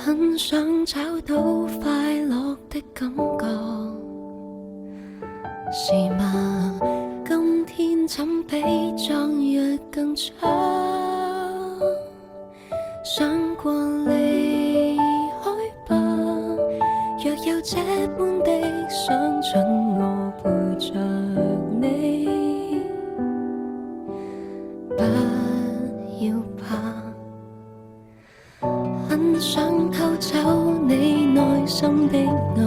很想找到快樂的感覺，是嗎？今天怎比昨日更長？想過離開吧，若有這般的想，准我陪着你，不要怕。很想偷走你內心的怒，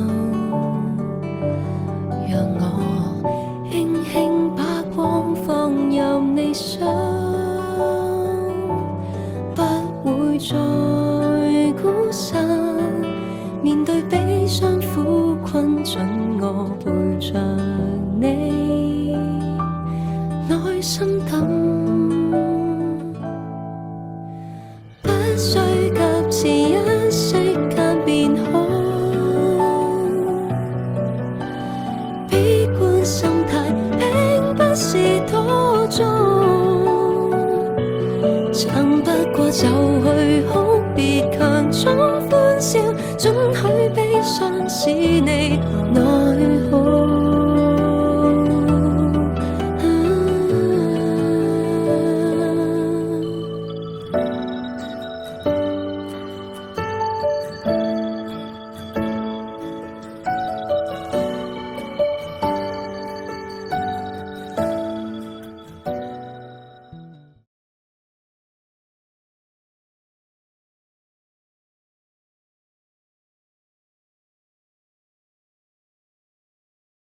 讓我輕輕把光放入你心，不會再孤身面對悲傷苦困，准我陪着你，耐心等。遲一息間便好，悲觀心態並不是多重，撐不過就去哭，別強裝歡笑，准許悲傷使你